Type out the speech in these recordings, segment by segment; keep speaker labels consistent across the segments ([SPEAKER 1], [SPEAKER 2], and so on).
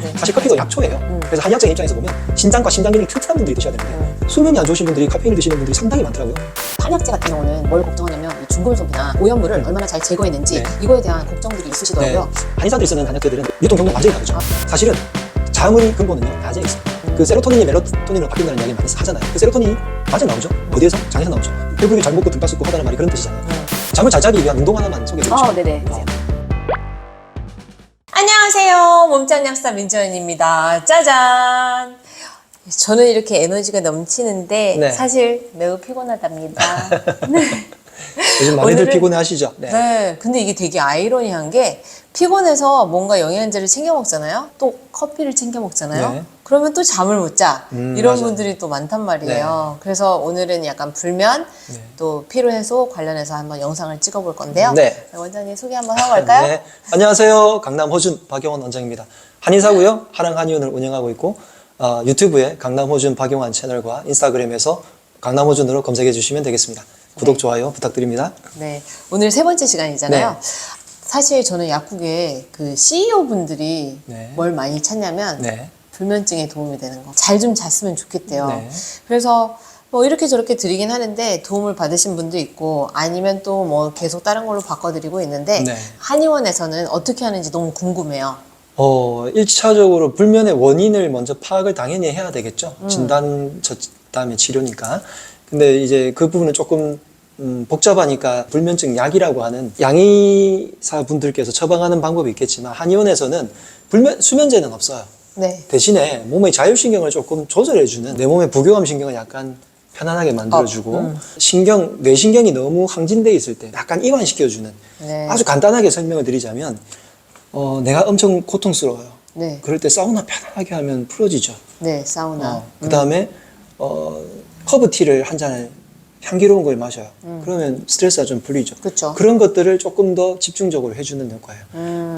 [SPEAKER 1] 네.
[SPEAKER 2] 사실 커피도 약초예요. 그래서 한의학자 입장에서 보면 신장과 심장 기능이 튼튼한 분들이 드셔야 되는데 수면이 안 좋으신 분들이 카페인을 드시는 분들이 상당히 많더라고요.
[SPEAKER 1] 한약재 같은 경우는 뭘 걱정하냐면 이 중금속이나 오염물을 얼마나 잘 제거해낸지
[SPEAKER 2] 네.
[SPEAKER 1] 이거에 대한 걱정들이 있으시더라고요.
[SPEAKER 2] 한의사들이 쓰는 한약재들은 유통 경로가 완전히 다르죠. 사실은 자음의 근본은요 낮에 있어요. 그 세로토닌이 멜로토닌으로 바뀐다는 이야기 많이 하잖아요. 그 세로토닌이 낮에 나오죠. 어디에서? 장에서 나오죠. 배부르게 잘 먹고 등가 쏟고 하다는 말이 그런 뜻이잖아요. 잠을 잘 자기 위한 운동 하나만 소개해드리죠.
[SPEAKER 1] 네네. 안녕하세요. 몸짱약사 민정현입니다. 짜잔. 저는 이렇게 에너지가 넘치는데
[SPEAKER 2] 네.
[SPEAKER 1] 사실 매우 피곤하답니다.
[SPEAKER 2] 요즘 많이들 피곤해하시죠? 네.
[SPEAKER 1] 네. 근데 이게 되게 아이러니한 게 피곤해서 뭔가 영양제를 챙겨 먹잖아요. 또 커피를 챙겨 먹잖아요.
[SPEAKER 2] 네.
[SPEAKER 1] 그러면 또 잠을 못 자. 이런
[SPEAKER 2] 맞아요.
[SPEAKER 1] 분들이 또 많단 말이에요. 그래서 오늘은 약간 불면 또 피로 해소 관련해서 한번 영상을 찍어볼 건데요.
[SPEAKER 2] 네.
[SPEAKER 1] 원장님 소개 한번 하고 갈까요?
[SPEAKER 2] 네. 안녕하세요. 강남 호준 박용원 원장입니다. 한의사고요. 하랑 한의원을 운영하고 있고 유튜브에 강남 호준 박용원 채널과 인스타그램에서 강남 호준으로 검색해 주시면 되겠습니다. 구독, 좋아요 부탁드립니다.
[SPEAKER 1] 네. 오늘 세 번째 시간이잖아요.
[SPEAKER 2] 네.
[SPEAKER 1] 사실 저는 약국에 그 CEO 분들이
[SPEAKER 2] 네.
[SPEAKER 1] 뭘 많이 찾냐면
[SPEAKER 2] 네.
[SPEAKER 1] 불면증에 도움이 되는 거. 잘 좀 잤으면 좋겠대요.
[SPEAKER 2] 네.
[SPEAKER 1] 그래서 뭐 이렇게 저렇게 드리긴 하는데 도움을 받으신 분도 있고 아니면 또 뭐 계속 다른 걸로 바꿔드리고 있는데
[SPEAKER 2] 네.
[SPEAKER 1] 한의원에서는 어떻게 하는지 너무 궁금해요.
[SPEAKER 2] 1차적으로 불면의 원인을 먼저 파악을 당연히 해야 되겠죠. 진단, 다음에 치료니까. 근데 이제 그 부분은 조금 복잡하니까 불면증 약이라고 하는 양의사 분들께서 처방하는 방법이 있겠지만 한의원에서는 수면제는 없어요.
[SPEAKER 1] 네.
[SPEAKER 2] 대신에 몸의 자율신경을 조금 조절해주는 내 몸의 부교감 신경을 약간 편안하게 만들어주고 뇌신경이 너무 항진돼 있을 때 약간 이완시켜주는
[SPEAKER 1] 네.
[SPEAKER 2] 아주 간단하게 설명을 드리자면 내가 엄청 고통스러워요.
[SPEAKER 1] 네.
[SPEAKER 2] 그럴 때 사우나 편안하게 하면 풀어지죠.
[SPEAKER 1] 네, 사우나.
[SPEAKER 2] 그 다음에 허브티를 한 잔을 향기로운 걸 마셔요. 그러면 스트레스가 좀 풀리죠.
[SPEAKER 1] 그쵸.
[SPEAKER 2] 그런 것들을 조금 더 집중적으로 해주는 효과예요.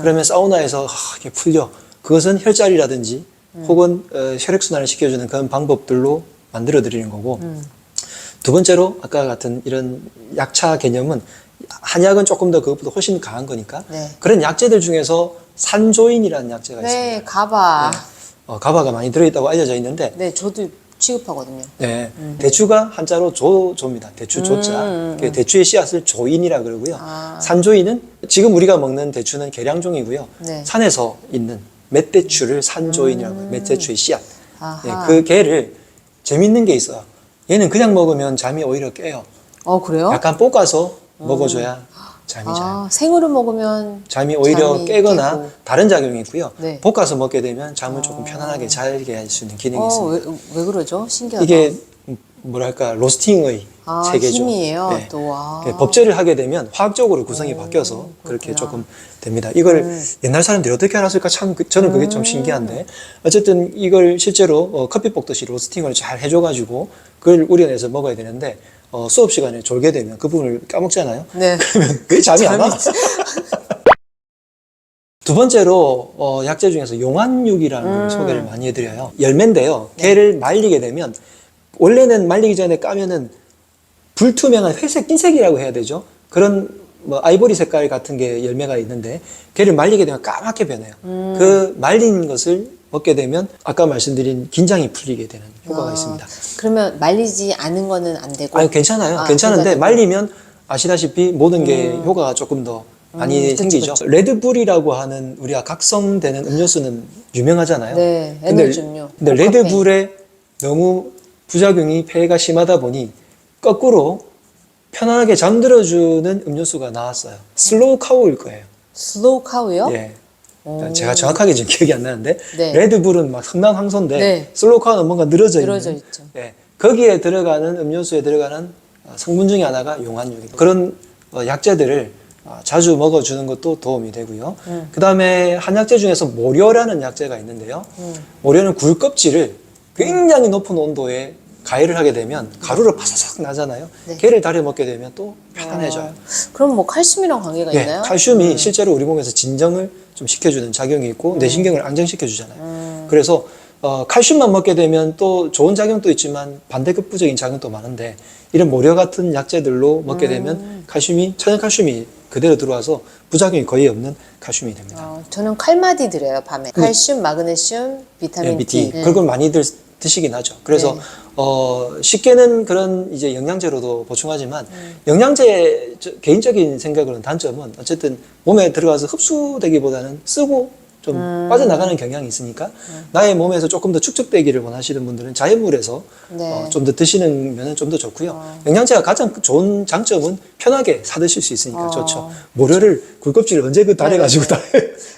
[SPEAKER 2] 그러면 사우나에서 이렇게 풀려. 그것은 혈자리라든지 혹은 혈액순환을 시켜주는 그런 방법들로 만들어 드리는 거고 두 번째로 아까 같은 이런 약차 개념은 한약은 조금 더 그것보다 훨씬 강한 거니까
[SPEAKER 1] 네.
[SPEAKER 2] 그런 약재들 중에서 산조인이라는 약재가
[SPEAKER 1] 네,
[SPEAKER 2] 있습니다.
[SPEAKER 1] 가바.
[SPEAKER 2] 가바가 많이 들어있다고 알려져 있는데
[SPEAKER 1] 네, 저도 취급하거든요.
[SPEAKER 2] 네, 대추가 한자로 조입니다. 대추 조자. 대추의 씨앗을 조인이라 그러고요. 산조인은 지금 우리가 먹는 대추는 계량종이고요.
[SPEAKER 1] 네.
[SPEAKER 2] 산에서 있는 멧대추를 산조인이라고 해요. 멧대추의 씨앗. 네,
[SPEAKER 1] 아하.
[SPEAKER 2] 그 개를 재밌는 게 있어요. 얘는 그냥 먹으면 잠이 오히려 깨요.
[SPEAKER 1] 그래요?
[SPEAKER 2] 약간 볶아서 먹어줘야 잠이 자요.
[SPEAKER 1] 아, 생으로 먹으면
[SPEAKER 2] 잠이 오히려
[SPEAKER 1] 잠이
[SPEAKER 2] 깨거나
[SPEAKER 1] 깨고.
[SPEAKER 2] 다른 작용이 있고요.
[SPEAKER 1] 네.
[SPEAKER 2] 볶아서 먹게 되면 잠을 조금 편안하게 자게 할 수 있는 기능이 있습니다.
[SPEAKER 1] 왜 그러죠? 신기하다.
[SPEAKER 2] 이게 뭐랄까 로스팅의 세계죠.
[SPEAKER 1] 힘이에요.
[SPEAKER 2] 네.
[SPEAKER 1] 또
[SPEAKER 2] 법제를 하게 되면 화학적으로 구성이 바뀌어서 그렇게
[SPEAKER 1] 그렇구나.
[SPEAKER 2] 조금 됩니다. 이걸 옛날 사람들이 어떻게 알았을까 참 저는 그게 좀 신기한데 어쨌든 이걸 실제로 커피 볶듯이 로스팅을 잘 해줘가지고 그걸 우려내서 먹어야 되는데 수업 시간에 졸게 되면 그 부분을 까먹잖아요.
[SPEAKER 1] 네.
[SPEAKER 2] 그러면 그게 잠이 안 와. 두 번째로 약재 중에서 용안육이라는 걸 소개를 많이 해드려요. 열매인데요. 걔를 말리게 되면 원래는 말리기 전에 까면은 불투명한 회색, 흰색이라고 해야 되죠. 그런 뭐 아이보리 색깔 같은 게 열매가 있는데 걔를 말리게 되면 까맣게 변해요. 그 말린 것을 먹게 되면 아까 말씀드린 긴장이 풀리게 되는 효과가 있습니다.
[SPEAKER 1] 그러면 말리지 않은 거는 안 되고.
[SPEAKER 2] 아니 괜찮아요. 괜찮은데
[SPEAKER 1] 괜찮아요.
[SPEAKER 2] 말리면 아시다시피 모든 게 효과가 조금 더 많이 생기죠.
[SPEAKER 1] 그쵸.
[SPEAKER 2] 레드불이라고 하는 우리가 각성되는 음료수는 유명하잖아요.
[SPEAKER 1] 네,
[SPEAKER 2] 근데,
[SPEAKER 1] 에너지 음료.
[SPEAKER 2] 근데 레드불에 너무 부작용이 폐해가 심하다 보니 거꾸로 편안하게 잠들어주는 음료수가 나왔어요. 슬로우 카우일 거예요.
[SPEAKER 1] 슬로우 카우요?
[SPEAKER 2] 예. 제가 정확하게 지금 기억이 안 나는데
[SPEAKER 1] 네.
[SPEAKER 2] 레드불은 막 성난황소인데
[SPEAKER 1] 네.
[SPEAKER 2] 슬로우 카우는 뭔가 늘어져
[SPEAKER 1] 늘어져
[SPEAKER 2] 있는.
[SPEAKER 1] 있죠.
[SPEAKER 2] 예. 거기에 들어가는 음료수에 들어가는 성분 중에 하나가 용안육입니다. 그런 약재들을 자주 먹어주는 것도 도움이 되고요. 그 다음에 한약재 중에서 모료라는 약재가 있는데요. 모료는 굴 껍질을 굉장히 높은 온도에 가열을 하게 되면 가루로 파사삭 나잖아요.
[SPEAKER 1] 네.
[SPEAKER 2] 걔를 달여 먹게 되면 또 편안해져요.
[SPEAKER 1] 그럼 뭐 칼슘이랑 관계가
[SPEAKER 2] 예,
[SPEAKER 1] 있나요?
[SPEAKER 2] 칼슘이 실제로 우리 몸에서 진정을 좀 시켜주는 작용이 있고 뇌신경을 안정시켜 주잖아요. 그래서 칼슘만 먹게 되면 또 좋은 작용도 있지만 반대급부적인 작용도 많은데 이런 모료 같은 약재들로 먹게 되면 칼슘이 천연 칼슘이 그대로 들어와서 부작용이 거의 없는 칼슘이 됩니다.
[SPEAKER 1] 저는 칼마디 드려요, 밤에. 칼슘, 마그네슘, 비타민 D.
[SPEAKER 2] 그걸 많이들 드시긴 하죠. 그래서
[SPEAKER 1] 네.
[SPEAKER 2] 쉽게는 그런 이제 영양제로도 보충하지만 영양제 개인적인 생각으로는 단점은 어쨌든 몸에 들어가서 흡수되기보다는 쓰고 좀 빠져나가는 경향이 있으니까 나의 몸에서 조금 더 축적되기를 원하시는 분들은 자연물에서
[SPEAKER 1] 네.
[SPEAKER 2] 좀 더 드시는 면은 좀 더 좋고요. 영양제가 가장 좋은 장점은 편하게 사드실 수 있으니까 좋죠. 모래를 굴껍질을 언제 그 달여가지고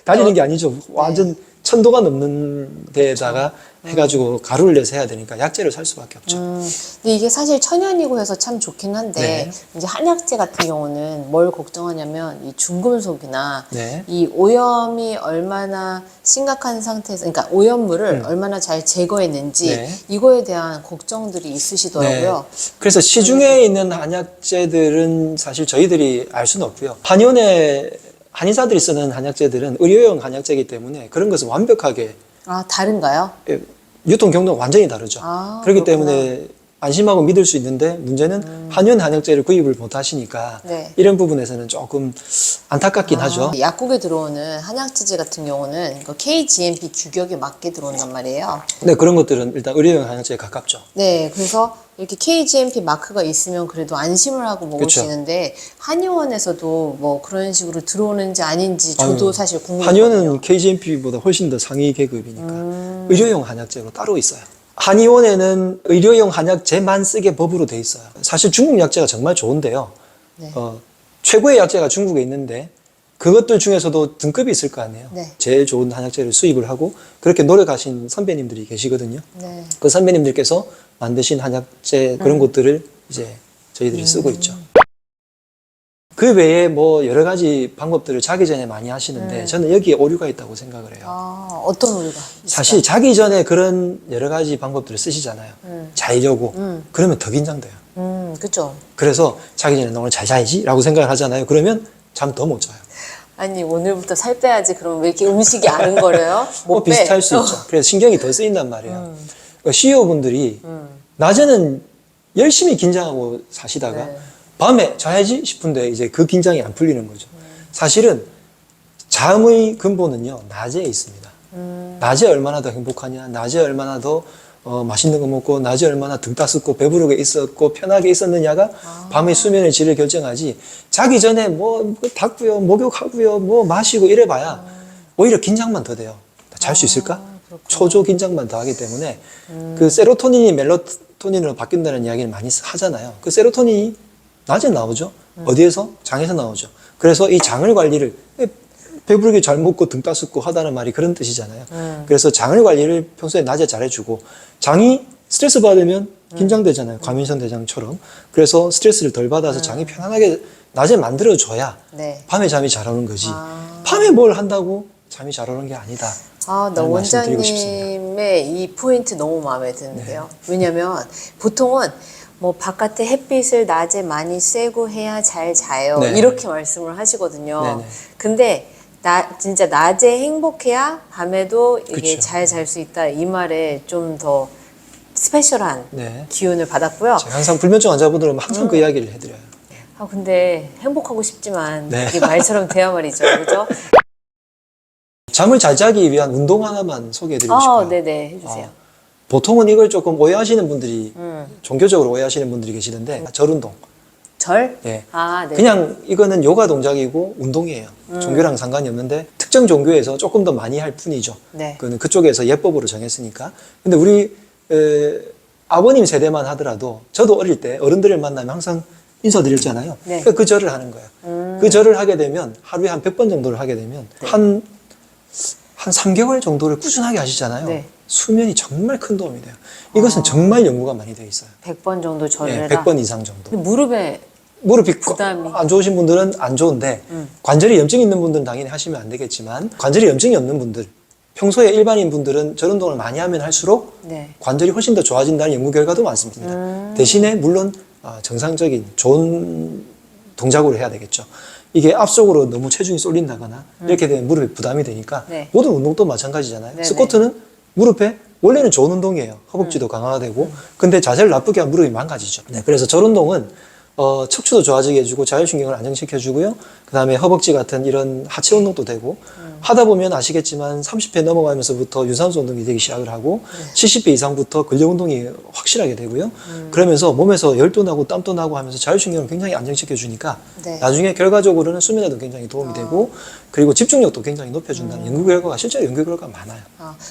[SPEAKER 2] 달리는 게 아니죠. 완전 1000도가 넘는 데에다가 해가지고 가루를 내서 해야 되니까 약재를 살 수밖에 없죠.
[SPEAKER 1] 근데 이게 사실 천연이고 해서 참 좋긴 한데
[SPEAKER 2] 네.
[SPEAKER 1] 이제 한약재 같은 경우는 뭘 걱정하냐면 이 중금속이나
[SPEAKER 2] 네.
[SPEAKER 1] 이 오염이 얼마나 심각한 상태에서 그러니까 오염물을 얼마나 잘 제거했는지
[SPEAKER 2] 네.
[SPEAKER 1] 이거에 대한 걱정들이 있으시더라고요.
[SPEAKER 2] 그래서 시중에 있는 한약재들은 사실 저희들이 알 수는 없고요. 한의사들이 쓰는 한약재들은 의료용 한약재이기 때문에 그런 것은 완벽하게
[SPEAKER 1] 아, 다른가요?
[SPEAKER 2] 유통 경로가 완전히 다르죠.
[SPEAKER 1] 아,
[SPEAKER 2] 그렇기
[SPEAKER 1] 그렇구나.
[SPEAKER 2] 때문에 안심하고 믿을 수 있는데 문제는 한의원 한약재를 구입을 못 하시니까
[SPEAKER 1] 네.
[SPEAKER 2] 이런 부분에서는 조금 안타깝긴 하죠.
[SPEAKER 1] 약국에 들어오는 한약재질 같은 경우는 그 KGMP 규격에 맞게 들어온단 말이에요.
[SPEAKER 2] 네, 그런 것들은 일단 의료용 한약재에 가깝죠.
[SPEAKER 1] 네, 그래서 이렇게 KGMP 마크가 있으면 그래도 안심을 하고 먹을
[SPEAKER 2] 그쵸.
[SPEAKER 1] 수 있는데 한의원에서도 뭐 그런 식으로 들어오는지 아닌지 저도
[SPEAKER 2] 아유,
[SPEAKER 1] 사실 궁금해요.
[SPEAKER 2] 한의원은 KGMP보다 훨씬 더 상위 계급이니까 의료용 한약재로 따로 있어요. 한의원에는 의료용 한약재만 쓰게 법으로 돼 있어요. 사실 중국 약재가 정말 좋은데요.
[SPEAKER 1] 네.
[SPEAKER 2] 최고의 약재가 중국에 있는데 그것들 중에서도 등급이 있을 거 아니에요.
[SPEAKER 1] 네.
[SPEAKER 2] 제일 좋은 한약재를 수입을 하고 그렇게 노력하신 선배님들이 계시거든요.
[SPEAKER 1] 네.
[SPEAKER 2] 그 선배님들께서 만드신 한약재 그런 것들을 이제 저희들이 쓰고 있죠. 그 외에 뭐 여러 가지 방법들을 자기 전에 많이 하시는데 저는 여기에 오류가 있다고 생각을 해요.
[SPEAKER 1] 아, 어떤 오류가 있을까요?
[SPEAKER 2] 사실 자기 전에 그런 여러 가지 방법들을 쓰시잖아요. 자려고. 그러면 더 긴장돼요.
[SPEAKER 1] 그죠.
[SPEAKER 2] 그래서 자기 전에 너 오늘 잘 자야지 라고 생각을 하잖아요. 그러면 잠 더 못 자요.
[SPEAKER 1] 아니 오늘부터 살 빼야지 그러면 왜 이렇게 음식이 아른거려요? 못 빼.
[SPEAKER 2] 비슷할 수 있죠. 그래서 신경이 더 쓰인단 말이에요. 그러니까 CEO분들이 낮에는 열심히 긴장하고 사시다가
[SPEAKER 1] 네.
[SPEAKER 2] 밤에 자야지 싶은데 이제 그 긴장이 안 풀리는 거죠. 사실은 잠의 근본은요, 낮에 있습니다. 낮에 얼마나 더 행복하냐, 낮에 얼마나 더 맛있는 거 먹고, 낮에 얼마나 등 따숩고 배부르게 있었고 편하게 있었느냐가 밤의 수면의 질을 결정하지, 자기 전에 뭐 닦고요, 목욕하고요, 뭐 마시고 이래봐야 오히려 긴장만 더 돼요. 잘 수 있을까? 초조 긴장만 더 하기 때문에 그 세로토닌이 멜로토닌으로 바뀐다는 이야기를 많이 하잖아요. 그 세로토닌이 낮에 나오죠. 어디에서? 장에서 나오죠. 그래서 이 장을 관리를 배부르게 잘 먹고 등 따숩고 하다는 말이 그런 뜻이잖아요. 그래서 장을 관리를 평소에 낮에 잘해주고 장이 스트레스 받으면 긴장되잖아요. 과민성 대장처럼. 그래서 스트레스를 덜 받아서 장이 편안하게 낮에 만들어줘야
[SPEAKER 1] 네.
[SPEAKER 2] 밤에 잠이 잘 오는 거지. 밤에 뭘 한다고 잠이 잘 오는 게 아니다.
[SPEAKER 1] 아, 나
[SPEAKER 2] 라는 말씀 드리고 싶습니다.
[SPEAKER 1] 원장님의 이 포인트 너무 마음에 드는데요. 왜냐면 보통은 뭐 바깥에 햇빛을 낮에 많이 쐬고 해야 잘 자요.
[SPEAKER 2] 네.
[SPEAKER 1] 이렇게 말씀을 하시거든요.
[SPEAKER 2] 네네.
[SPEAKER 1] 근데 진짜 낮에 행복해야 밤에도 이게
[SPEAKER 2] 그쵸.
[SPEAKER 1] 잘 잘 수 있다. 이 말에 좀 더 스페셜한
[SPEAKER 2] 네.
[SPEAKER 1] 기운을 받았고요.
[SPEAKER 2] 제가 항상 불면증 환자분들은 항상 그 이야기를 해드려요.
[SPEAKER 1] 아, 근데 행복하고 싶지만
[SPEAKER 2] 네.
[SPEAKER 1] 이게 말처럼 돼야 말이죠. 그죠?
[SPEAKER 2] 잠을 잘 자기 위한 운동 하나만 소개해드리고 싶어요.
[SPEAKER 1] 네네. 해주세요.
[SPEAKER 2] 보통은 이걸 조금 오해하시는 분들이 종교적으로 오해하시는 분들이 계시는데 절운동.
[SPEAKER 1] 절?
[SPEAKER 2] 예.
[SPEAKER 1] 아, 네.
[SPEAKER 2] 그냥 이거는 요가 동작이고 운동이에요. 종교랑 상관이 없는데 특정 종교에서 조금 더 많이 할 뿐이죠.
[SPEAKER 1] 네.
[SPEAKER 2] 그거는 그쪽에서 예법으로 정했으니까. 근데 우리 아버님 세대만 하더라도 저도 어릴 때 어른들을 만나면 항상 인사드렸잖아요.
[SPEAKER 1] 네.
[SPEAKER 2] 그러니까 그 절을 하는 거예요. 그 절을 하게 되면 하루에 한 100번 정도를 하게 되면
[SPEAKER 1] 네.
[SPEAKER 2] 한 3개월 정도를 꾸준하게 하시잖아요.
[SPEAKER 1] 네.
[SPEAKER 2] 수면이 정말 큰 도움이 돼요. 이것은 정말 연구가 많이 되어 있어요.
[SPEAKER 1] 100번 정도 절을
[SPEAKER 2] 예,
[SPEAKER 1] 해라.
[SPEAKER 2] 100번 이상 정도.
[SPEAKER 1] 근데 무릎에
[SPEAKER 2] 무릎이
[SPEAKER 1] 부담이.
[SPEAKER 2] 안 좋으신 분들은 안 좋은데 관절에 염증이 있는 분들은 당연히 하시면 안 되겠지만 관절에 염증이 없는 분들, 평소에 일반인 분들은 절 운동을 많이 하면 할수록
[SPEAKER 1] 네.
[SPEAKER 2] 관절이 훨씬 더 좋아진다는 연구 결과도 많습니다. 대신에 물론 정상적인 좋은 동작으로 해야 되겠죠. 이게 앞쪽으로 너무 체중이 쏠린다거나 이렇게 되면 무릎에 부담이 되니까
[SPEAKER 1] 네.
[SPEAKER 2] 모든 운동도 마찬가지잖아요.
[SPEAKER 1] 네네.
[SPEAKER 2] 스쿼트는 무릎에 원래는 좋은 운동이에요. 허벅지도 강화가 되고 근데 자세를 나쁘게 하면 무릎이 망가지죠. 네, 그래서 절 운동은 척추도 좋아지게 해주고 자율신경을 안정시켜주고요. 그 다음에 허벅지 같은 이런 하체 운동도 되고 하다 보면 아시겠지만 30회 넘어가면서부터 유산소 운동이 되기 시작을 하고 70회 이상부터 근력 운동이 확실하게 되고요. 그러면서 몸에서 열도 나고 땀도 나고 하면서 자율신경을 굉장히 안정시켜주니까
[SPEAKER 1] 네.
[SPEAKER 2] 나중에 결과적으로는 수면에도 굉장히 도움이 되고 그리고 집중력도 굉장히 높여준다는 연구 결과가 실제로 연구 결과가 많아요.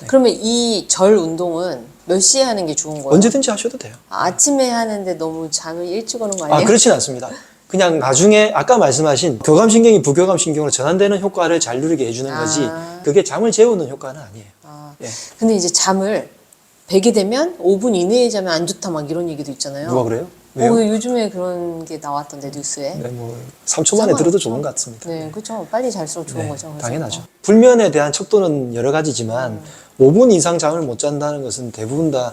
[SPEAKER 1] 그러면 이 절 운동은 몇 시에 하는 게 좋은 거예요?
[SPEAKER 2] 언제든지 하셔도 돼요.
[SPEAKER 1] 아침에 하는데 너무 잠을 일찍 오는 거 아니에요?
[SPEAKER 2] 그렇진 않습니다. 그냥 나중에 아까 말씀하신 교감신경이 부교감신경으로 전환되는 효과를 잘 누리게 해주는 거지 그게 잠을 재우는 효과는 아니에요. 예.
[SPEAKER 1] 근데 이제 잠을 베게 되면 5분 이내에 자면 안 좋다 막 이런 얘기도 있잖아요.
[SPEAKER 2] 누가 그래요? 왜요?
[SPEAKER 1] 요즘에 그런 게 나왔던데 뉴스에.
[SPEAKER 2] 네, 뭐 3초 만에 들어도 좋은 것 같습니다.
[SPEAKER 1] 네, 그렇죠. 빨리 잘수록 좋은
[SPEAKER 2] 네,
[SPEAKER 1] 거죠. 그래서.
[SPEAKER 2] 당연하죠. 불면에 대한 척도는 여러 가지지만 5분 이상 잠을 못 잔다는 것은 대부분 다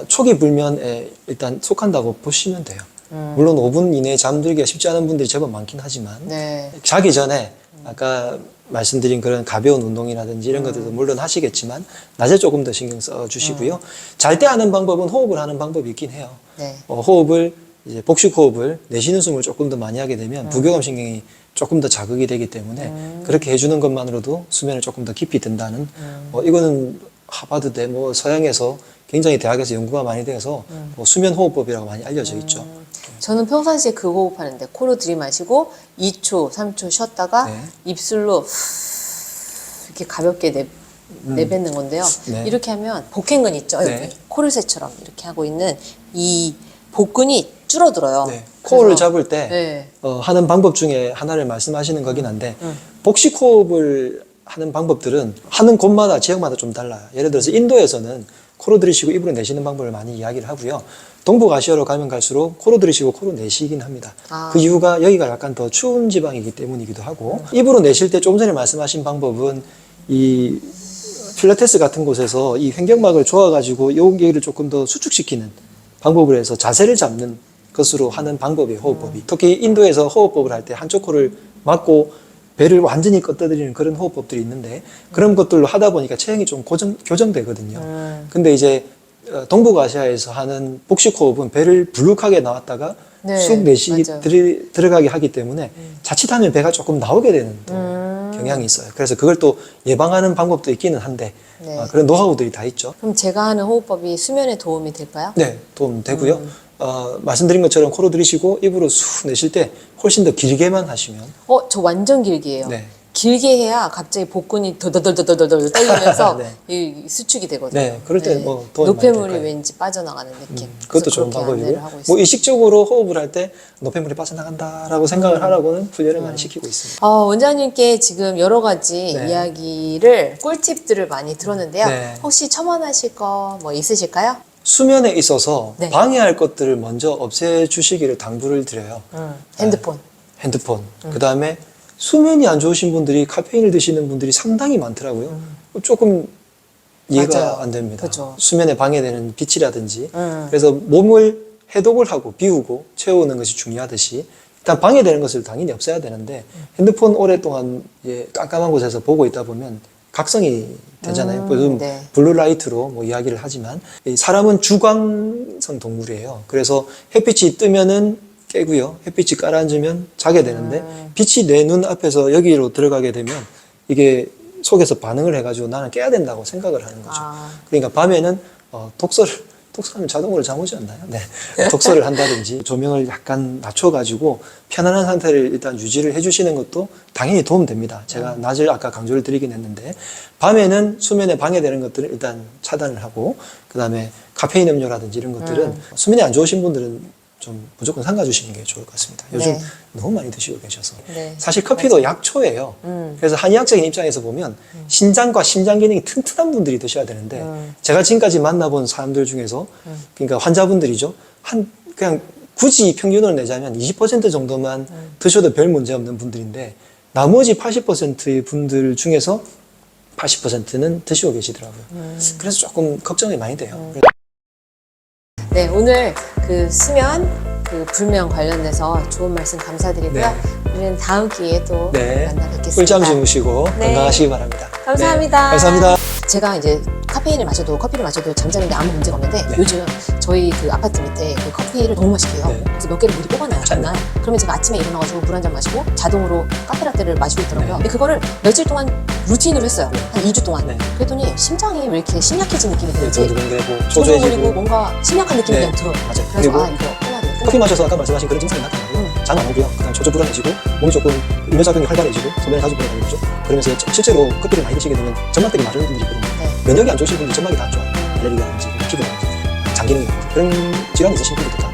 [SPEAKER 2] 초기 불면에 일단 속한다고 보시면 돼요. 물론 5분 이내에 잠들기가 쉽지 않은 분들이 제법 많긴 하지만
[SPEAKER 1] 네.
[SPEAKER 2] 자기 전에 아까 말씀드린 그런 가벼운 운동이라든지 이런 것들도 물론 하시겠지만 낮에 조금 더 신경 써 주시고요. 잘 때 하는 방법은 호흡을 하는 방법이 있긴 해요.
[SPEAKER 1] 네.
[SPEAKER 2] 호흡을 이제 복식 호흡을 내쉬는 숨을 조금 더 많이 하게 되면 부교감 신경이 조금 더 자극이 되기 때문에 그렇게 해주는 것만으로도 수면을 조금 더 깊이 든다는 이거는 하버드대 뭐 서양에서 굉장히 대학에서 연구가 많이 돼서 수면 호흡법이라고 많이 알려져 있죠.
[SPEAKER 1] 저는 평상시에 그 호흡하는데 코로 들이마시고 2초, 3초 쉬었다가
[SPEAKER 2] 네.
[SPEAKER 1] 입술로 후 이렇게 가볍게 내뱉는 건데요.
[SPEAKER 2] 네.
[SPEAKER 1] 이렇게 하면 복행근 있죠. 여기
[SPEAKER 2] 네.
[SPEAKER 1] 코르셋처럼 이렇게 하고 있는 이 복근이 줄어들어요.
[SPEAKER 2] 네. 코를
[SPEAKER 1] 그래서-
[SPEAKER 2] 잡을 때
[SPEAKER 1] 네.
[SPEAKER 2] 하는 방법 중에 하나를 말씀하시는 거긴 한데 복식 호흡을 하는 방법들은 하는 곳마다 지역마다 좀 달라요. 예를 들어서 인도에서는 코로 들이쉬고 입으로 내쉬는 방법을 많이 이야기를 하고요. 동북아시아로 가면 갈수록 코로 들이쉬고 코로 내쉬긴 합니다. 그 이유가 여기가 약간 더 추운 지방이기 때문이기도 하고 입으로 내쉴 때 조금 전에 말씀하신 방법은 이 필라테스 같은 곳에서 이 횡격막을 조아가지고 여기를 조금 더 수축시키는 방법을 해서 자세를 잡는 것으로 하는 방법이에요. 호흡법이. 특히 인도에서 호흡법을 할 때 한쪽 코를 막고 배를 완전히 껐다드리는 그런 호흡법들이 있는데 그런 것들로 하다 보니까 체형이 좀 교정되거든요. 근데 이제 동북아시아에서 하는 복식 호흡은 배를 불룩하게 나왔다가
[SPEAKER 1] 네,
[SPEAKER 2] 쑥 내쉬기
[SPEAKER 1] 맞아요.
[SPEAKER 2] 들어가게 하기 때문에 자칫하면 배가 조금 나오게 되는 또 경향이 있어요. 그래서 그걸 또 예방하는 방법도 있기는 한데
[SPEAKER 1] 네.
[SPEAKER 2] 그런 노하우들이 다 있죠.
[SPEAKER 1] 그럼 제가 하는 호흡법이 수면에 도움이 될까요?
[SPEAKER 2] 네, 도움 되고요. 말씀드린 것처럼 코로 들이쉬고 입으로 쑥 내쉴 때 훨씬 더 길게만 하시면
[SPEAKER 1] 저 완전 길게 해요.
[SPEAKER 2] 네.
[SPEAKER 1] 길게 해야 갑자기 복근이 더더더더더더 떨리면서
[SPEAKER 2] 네.
[SPEAKER 1] 이 수축이 되거든요.
[SPEAKER 2] 네, 그럴 때 뭐 도움이 많이 될
[SPEAKER 1] 노폐물이
[SPEAKER 2] 거예요.
[SPEAKER 1] 왠지 빠져나가는 느낌.
[SPEAKER 2] 그것도
[SPEAKER 1] 그래서
[SPEAKER 2] 좋은
[SPEAKER 1] 그렇게
[SPEAKER 2] 방법이고
[SPEAKER 1] 안내를 하고
[SPEAKER 2] 뭐
[SPEAKER 1] 있습니다.
[SPEAKER 2] 의식적으로 호흡을 할 때 노폐물이 빠져나간다라고 생각을 하라고는 훈련을 많이 시키고 있습니다.
[SPEAKER 1] 원장님께 지금 여러 가지
[SPEAKER 2] 네.
[SPEAKER 1] 이야기를 꿀팁들을 많이 들었는데요.
[SPEAKER 2] 네.
[SPEAKER 1] 혹시 첨언하실 거 뭐 있으실까요?
[SPEAKER 2] 수면에 있어서
[SPEAKER 1] 네.
[SPEAKER 2] 방해할 것들을 먼저 없애주시기를 당부를 드려요.
[SPEAKER 1] 핸드폰.
[SPEAKER 2] 핸드폰. 그 다음에 수면이 안 좋으신 분들이 카페인을 드시는 분들이 상당히 많더라고요. 조금 이해가
[SPEAKER 1] 맞아요.
[SPEAKER 2] 안 됩니다.
[SPEAKER 1] 그죠.
[SPEAKER 2] 수면에 방해되는 빛이라든지. 그래서 몸을 해독을 하고 비우고 채우는 것이 중요하듯이 일단 방해되는 것을 당연히 없애야 되는데 핸드폰 오랫동안 깜깜한 곳에서 보고 있다 보면 각성이 되잖아요. 요즘
[SPEAKER 1] 네.
[SPEAKER 2] 블루라이트로 뭐 이야기를 하지만 이 사람은 주광성 동물이에요. 그래서 햇빛이 뜨면은 깨고요. 햇빛이 깔아앉으면 자게 되는데 빛이 내 눈 앞에서 여기로 들어가게 되면 이게 속에서 반응을 해가지고 나는 깨야 된다고 생각을 하는 거죠. 그러니까 밤에는 독서하면 자동으로 잠 오지 않나요? 네. 독서를 한다든지 조명을 약간 낮춰가지고 편안한 상태를 일단 유지를 해주시는 것도 당연히 도움됩니다. 제가 낮을 아까 강조를 드리긴 했는데 밤에는 수면에 방해되는 것들은 일단 차단을 하고 그 다음에 카페인 음료라든지 이런 것들은 수면이 안 좋으신 분들은 좀 무조건 삼가주시는 게 좋을 것 같습니다. 요즘
[SPEAKER 1] 네.
[SPEAKER 2] 너무 많이 드시고 계셔서.
[SPEAKER 1] 네.
[SPEAKER 2] 사실 커피도 약초예요. 그래서 한의학적인 입장에서 보면 신장과 심장 기능이 튼튼한 분들이 드셔야 되는데 제가 지금까지 만나본 사람들 중에서 그러니까 환자분들이죠. 그냥 굳이 평균을 내자면 20% 정도만 드셔도 별 문제 없는 분들인데 나머지 80%의 분들 중에서 80%는 드시고 계시더라고요. 그래서 조금 걱정이 많이 돼요.
[SPEAKER 1] 네, 오늘 그 수면, 그 불면 관련돼서 좋은 말씀 감사드리고요.
[SPEAKER 2] 네.
[SPEAKER 1] 우리는 다음 기회에 또
[SPEAKER 2] 네.
[SPEAKER 1] 만나 뵙겠습니다.
[SPEAKER 2] 꿀잠 주무시고
[SPEAKER 1] 네.
[SPEAKER 2] 건강하시기 바랍니다.
[SPEAKER 1] 감사합니다.
[SPEAKER 2] 네. 감사합니다.
[SPEAKER 1] 제가 이제 카페 카페인을 마셔도 커피를 마셔도 잠자는데 아무 문제가 없는데
[SPEAKER 2] 네.
[SPEAKER 1] 요즘 저희 그 아파트 밑에 그 커피를 너무 맛있게 해요.
[SPEAKER 2] 네.
[SPEAKER 1] 그래서 몇 개를 미리 뽑아놔요 전날. 그러면 제가 아침에 일어나가지고 물 한 잔 마시고 자동으로 카페라떼를 마시고 있더라고요.
[SPEAKER 2] 네.
[SPEAKER 1] 근데 그거를 며칠 동안 루틴으로 했어요. 한 2주 동안.
[SPEAKER 2] 네.
[SPEAKER 1] 그랬더니 심장이 왜 이렇게 심약해진 느낌이
[SPEAKER 2] 네,
[SPEAKER 1] 드는지
[SPEAKER 2] 저도 그런데 뭐
[SPEAKER 1] 조절거리고
[SPEAKER 2] 초조해지고
[SPEAKER 1] 뭔가 심약한 느낌이
[SPEAKER 2] 네.
[SPEAKER 1] 그냥 들어요.
[SPEAKER 2] 맞아요.
[SPEAKER 1] 그래서
[SPEAKER 2] 그리고
[SPEAKER 1] 이거 끊어야 돼.
[SPEAKER 2] 커피 마셔서 아까 말씀하신 그런 증상이 나타나고 잠 안 오고요. 그다음 초조불안해지고 몸이 조금 이뇨작용이 활발해지고 소변이 자주 보내는 거죠. 그러면서 실제로 커피를 많이 드시게 되면 점막들이 마르는 분들이 있거든요.
[SPEAKER 1] 네.
[SPEAKER 2] 면역이 안 좋으신 분들 점막이 다 안 좋아요. 알레르기라든지 피부라든지 장기능이라든지 그런 질환이 있으신 분들도 다